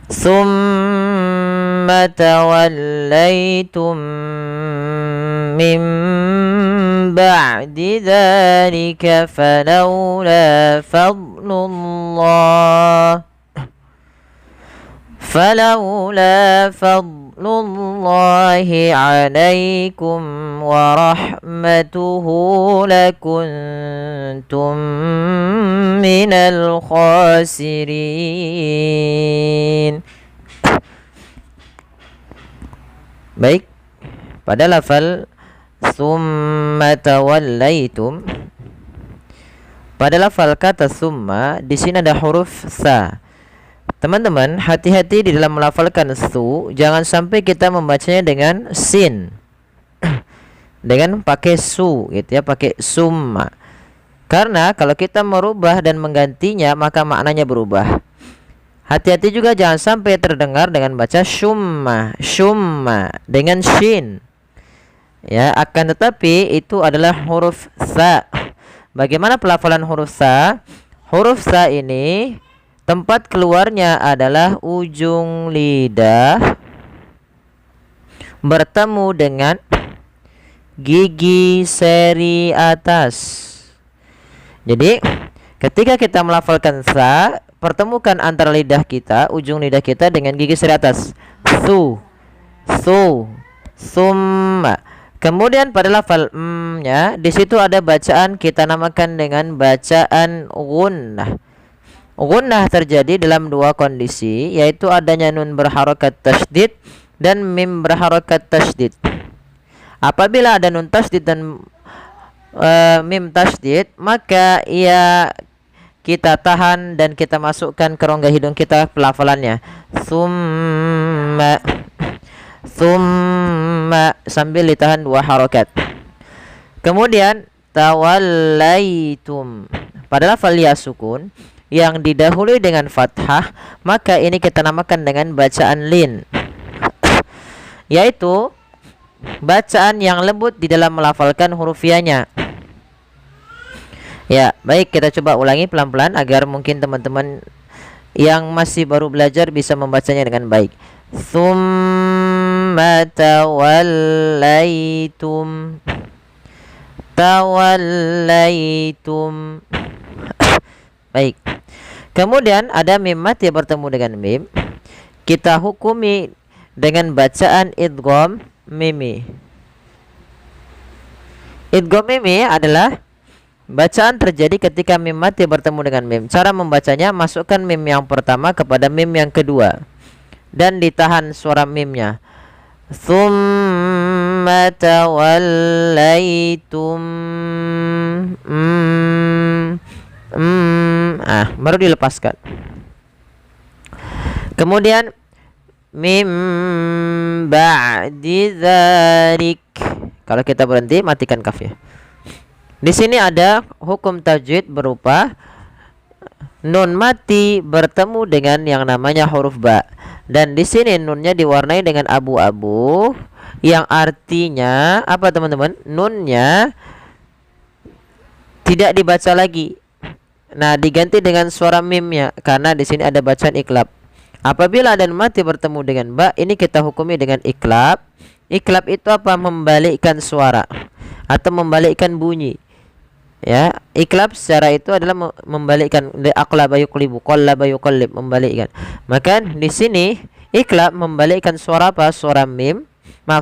Summa tawallaitum min ba'di dzalika falawla fadlullahi alaikum wa rahmatuhu lakuntum minal khasirin. Baik, pada lafal summa tawallaitum, pada lafal kata summa di sini ada huruf sa. Teman-teman, hati-hati di dalam melafalkan su, jangan sampai kita membacanya dengan sin. Dengan pakai su gitu ya, pakai summa. Karena kalau kita merubah dan menggantinya maka maknanya berubah. Hati-hati juga jangan sampai terdengar dengan baca shumma, shumma dengan shin. Ya, akan tetapi itu adalah huruf sa. Bagaimana pelafalan huruf sa? Huruf sa ini tempat keluarnya adalah ujung lidah bertemu dengan gigi seri atas. Jadi ketika kita melafalkan sa, pertemukan antara lidah kita, ujung lidah kita dengan gigi seri atas. Su, summa. Kemudian pada lafal nya di situ ada bacaan kita namakan dengan bacaan gunnah. Gunnah terjadi dalam dua kondisi, yaitu adanya nun berharokat tasydid dan mim berharokat tasydid. Apabila ada nun tasydid dan mim tasydid, maka kita tahan dan kita masukkan ke rongga hidung kita pelafalannya. Summa sambil ditahan dua harokat. Kemudian tawallaitum pada lafal ya sukun yang didahului dengan fathah, maka ini kita namakan dengan bacaan lin, yaitu bacaan yang lembut di dalam melafalkan huruf ya-nya. Ya, baik, kita coba ulangi pelan-pelan agar mungkin teman-teman yang masih baru belajar bisa membacanya dengan baik. Tsumma tawallaitum. Baik. Kemudian ada mim mati bertemu dengan mim. Kita hukumi dengan bacaan idgham mimi. Idgham mimi adalah bacaan terjadi ketika mim mati bertemu dengan mim. Cara membacanya, masukkan mim yang pertama kepada mim yang kedua dan ditahan suara mimnya. Tsumma tawallaitum. Baru dilepaskan. Kemudian mim ba'di dzalik. Kalau kita berhenti, matikan kafnya. Di sini ada hukum tajwid berupa nun mati bertemu dengan yang namanya huruf ba, dan di sini nunnya diwarnai dengan abu-abu, yang artinya apa teman-teman? Nunnya tidak dibaca lagi. Nah, diganti dengan suara mimnya karena di sini ada bacaan iklab. Apabila ada nun mati bertemu dengan ba, ini kita hukumi dengan iklab. Iklab itu apa? Membalikkan suara atau membalikkan bunyi. Ya, iklab secara itu adalah membalikkan, aqlaba yuqlibu, qallaba yuqallib, membalikkan. Maka di sini iklab membalikkan suara apa? Suara mim,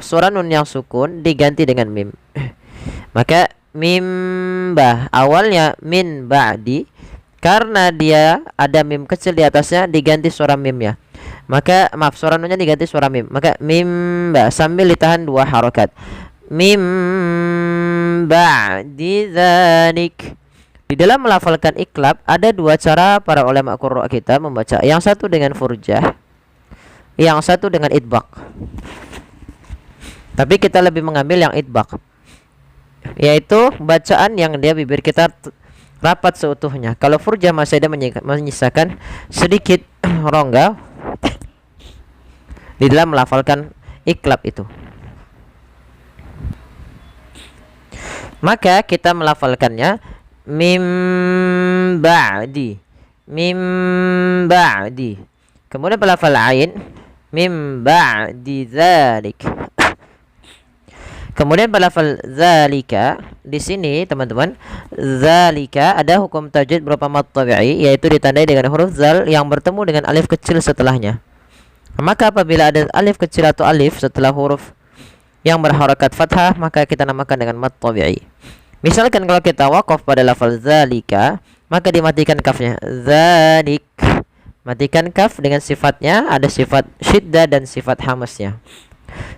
suara nun yang sukun diganti dengan mim. Maka mim bah awalnya min ba'di, karena dia ada mim kecil di atasnya diganti suara mimnya. Maka suara nunnya diganti suara mim. Maka mim bah sambil ditahan dua harokat. Mim ba'di dzalik. Di dalam melafalkan iklab ada dua cara para ulama qurra kita membaca. Yang satu dengan furjah, yang satu dengan idbaq. Tapi kita lebih mengambil yang idbaq, yaitu bacaan yang dia bibir kita rapat seutuhnya. Kalau furjah masih ada menyisakan sedikit rongga di dalam melafalkan iklab itu. Maka kita melafalkannya mim ba'di, mim ba'di. Kemudian pada lafal ain mim ba'di dzalik. Kemudian pada lafal zalika, di sini teman-teman, zalika ada hukum tajwid berupa mad tabi'i, yaitu ditandai dengan huruf zal yang bertemu dengan alif kecil setelahnya. Maka apabila ada alif kecil atau alif setelah huruf yang berharakat fathah, maka kita namakan dengan mad tabi'i. Misalkan kalau kita waqaf pada lafal zalika, maka dimatikan kafnya, zalik. Matikan kaf dengan sifatnya, ada sifat syiddah dan sifat hamasnya.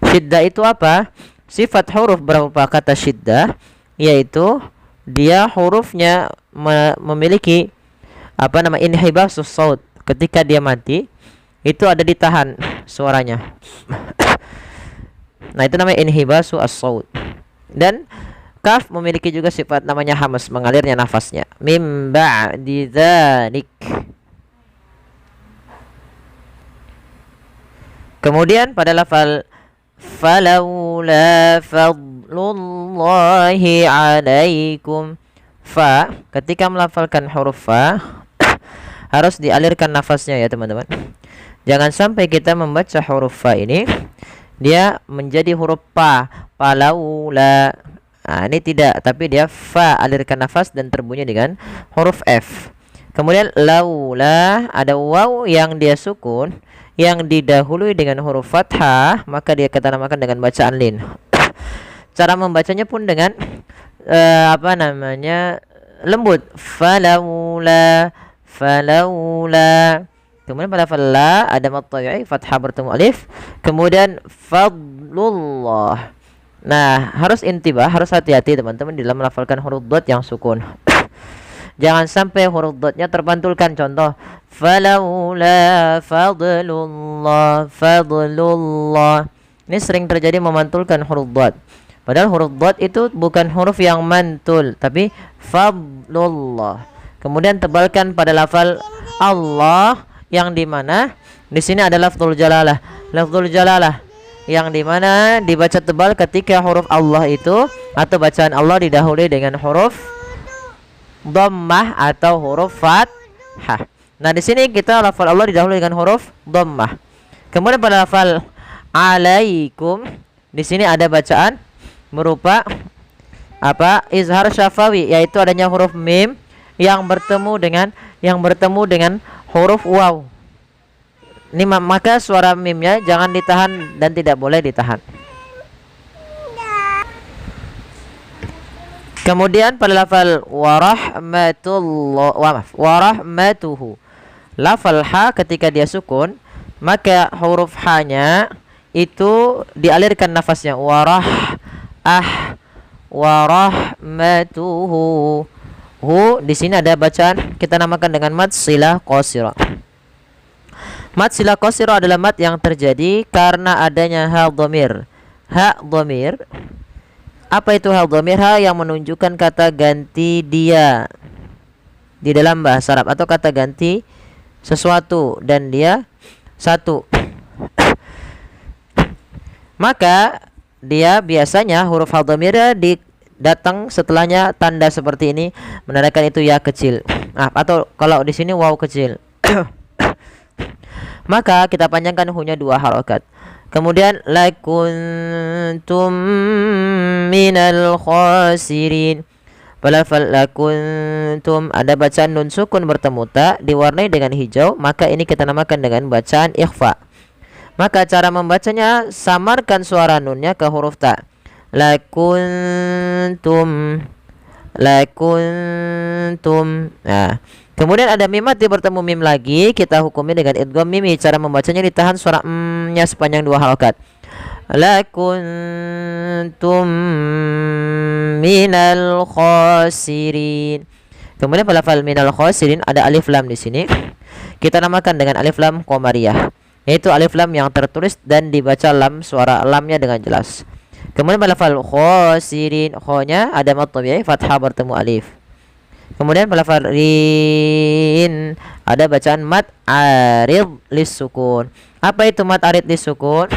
Syiddah itu apa? Sifat huruf berupa kata syiddah, yaitu dia hurufnya memiliki inhibasus saut. Ketika dia mati, itu ada ditahan suaranya. Nah, itu namanya inhibasu as-saut. Dan kaf memiliki juga sifat namanya hamas, mengalirnya nafasnya. Mim ba'di dzalik. Kemudian pada lafal falaula fadlullahi alaikum, fa, ketika melafalkan huruf fa harus dialirkan nafasnya ya teman-teman. Jangan sampai kita membaca huruf fa ini dia menjadi huruf pa, palaula. Nah, ini tidak, tapi dia fa, alirkan nafas dan terbunyi dengan huruf f. Kemudian laula, ada waw yang dia sukun yang didahului dengan huruf fathah, maka dia kita namakan dengan bacaan lin. Cara membacanya pun dengan lembut. Falaula, falaula. Kemudian pada falla ada mad tabi'i, fathah bertemu alif. Kemudian fadlullah. Nah, harus intibah, harus hati-hati teman-teman dalam melafalkan huruf dot yang sukun. Jangan sampai huruf dotnya terbantulkan. Contoh, falaula fadlullah, fadlullah. Ini sering terjadi memantulkan huruf dot. Padahal huruf dot itu bukan huruf yang mantul, tapi fadlullah. Kemudian tebalkan pada lafal Allah, yang dimana di sini ada lafzul jalalah. Lafzul jalalah yang dimana dibaca tebal ketika huruf Allah itu atau bacaan Allah didahului dengan huruf dhammah atau huruf fathah. Nah, di sini kita lafal Allah didahului dengan huruf dhammah. Kemudian pada lafal alaikum, di sini ada bacaan berupa izhar syafawi, yaitu adanya huruf mim yang bertemu dengan huruf waw. Ini maka suara mimnya jangan ditahan dan tidak boleh ditahan. Kemudian pada lafal warahmatuhu, lafal ha ketika dia sukun, maka huruf ha-nya itu dialirkan nafasnya, warahmatuhu. Hu di sini ada bacaan kita namakan dengan mad silah qasira. Mad silah qasira adalah mad yang terjadi karena adanya ha dhamir. Ha dhamir, apa itu hal dhamir? Ha yang menunjukkan kata ganti dia di dalam bahasa Arab, atau kata ganti sesuatu dan dia satu. Maka dia biasanya huruf hal dhamir datang setelahnya tanda seperti ini, menandakan itu ya kecil. Atau kalau di sini waw kecil. Maka kita panjangkan hu-nya 2 harokat. Kemudian lakuntum minal khasirin. Pada lafal lakuntum ada bacaan nun sukun bertemu ta diwarnai dengan hijau, maka ini kita namakan dengan bacaan ikhfa. Maka cara membacanya, samarkan suara nunnya ke huruf ta. Lakuntum. Nah, kemudian ada mim mati bertemu mim lagi, kita hukumi dengan idgham mimi. Cara membacanya ditahan suara nya sepanjang 2 halakat. Lakuntum minal khasirin. Kemudian pada lafal minal khasirin ada alif lam di sini. Kita namakan dengan alif lam qamariyah, yaitu alif lam yang tertulis dan dibaca lam, suara lamnya dengan jelas. Kemudian pada lafal khasirin, kho-nya ada mad tabi'i, fathah bertemu alif. Kemudian pada lafal rin ada bacaan mad arid lisukun. Apa itu mad arid lisukun?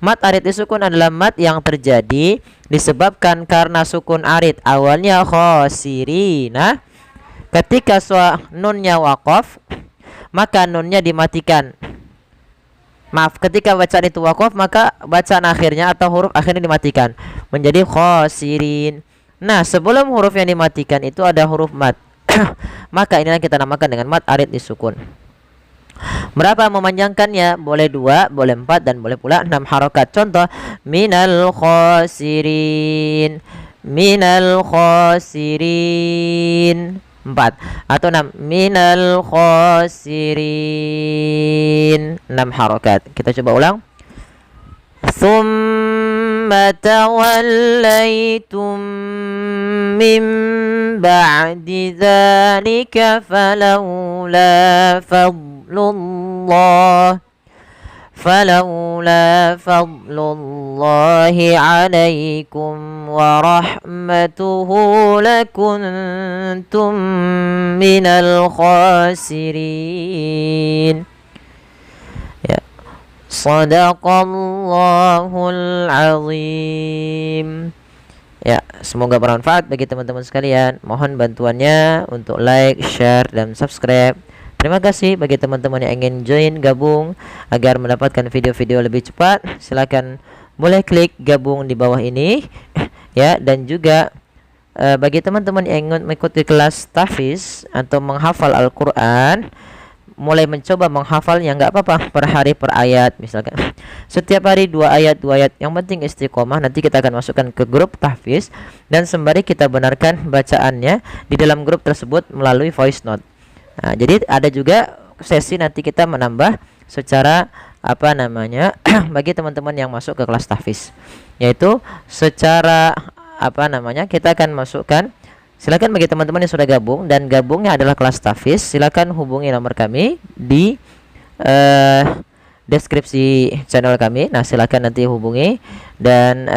Mad arid lisukun adalah mad yang terjadi disebabkan karena sukun arid. Awalnya khasirina, ketika nunnya waqaf maka nunnya dimatikan. Maaf, ketika bacaan itu waqaf maka bacaan akhirnya atau huruf akhirnya dimatikan menjadi khosirin. Nah, sebelum huruf yang dimatikan itu ada huruf mad. Maka inilah kita namakan dengan mad arid disukun. Berapa memanjangkannya? Boleh 2, boleh 4, dan boleh pula 6 harokat. Contoh, minal khosirin, minal khosirin 4, atau 6, minal khosirin 6 harokat. Kita coba ulang. Thumma tawallaytum min ba'di dzalika falawla فلولا فضل الله عليكم ورحمته لكنتم من الخاسرين. Ya. Shadaqallahul azim. Ya, semoga bermanfaat bagi teman-teman sekalian. Mohon bantuannya untuk like, share, dan subscribe. Terima kasih bagi teman-teman yang ingin join gabung agar mendapatkan video-video lebih cepat. Silakan boleh klik gabung di bawah ini ya, dan juga bagi teman-teman yang ingin mengikuti kelas tahfiz atau menghafal Al-Qur'an, mulai mencoba menghafalnya, nggak apa-apa, per hari per ayat misalkan. Setiap hari 2 ayat, 2 ayat. Yang penting istiqomah. Nanti kita akan masukkan ke grup tahfiz dan sembari kita benarkan bacaannya di dalam grup tersebut melalui voice note. Nah, jadi ada juga sesi nanti kita menambah secara bagi teman-teman yang masuk ke kelas tahfiz, yaitu secara kita akan masukkan. Silakan bagi teman-teman yang sudah gabung dan gabungnya adalah kelas tahfiz, silakan hubungi nomor kami di deskripsi channel kami. Nah, silakan nanti hubungi dan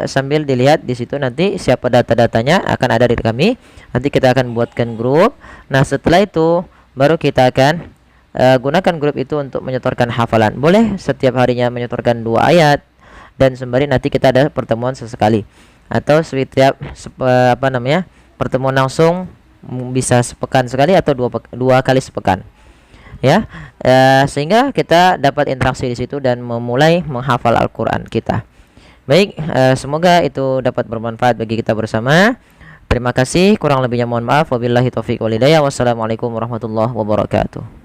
sambil dilihat di situ nanti siapa data-datanya akan ada di kami. Nanti kita akan buatkan grup. Nah, setelah itu baru kita akan gunakan grup itu untuk menyetorkan hafalan. Boleh setiap harinya menyetorkan 2 ayat dan sembari nanti kita ada pertemuan sesekali atau setiap pertemuan langsung, bisa sepekan sekali atau 2 kali sepekan. Ya, sehingga kita dapat interaksi di situ dan memulai menghafal Al-Qur'an kita. Baik, semoga itu dapat bermanfaat bagi kita bersama. Terima kasih, kurang lebihnya mohon maaf. Wabillahi taufiq wal hidayah. Wassalamualaikum warahmatullahi wabarakatuh.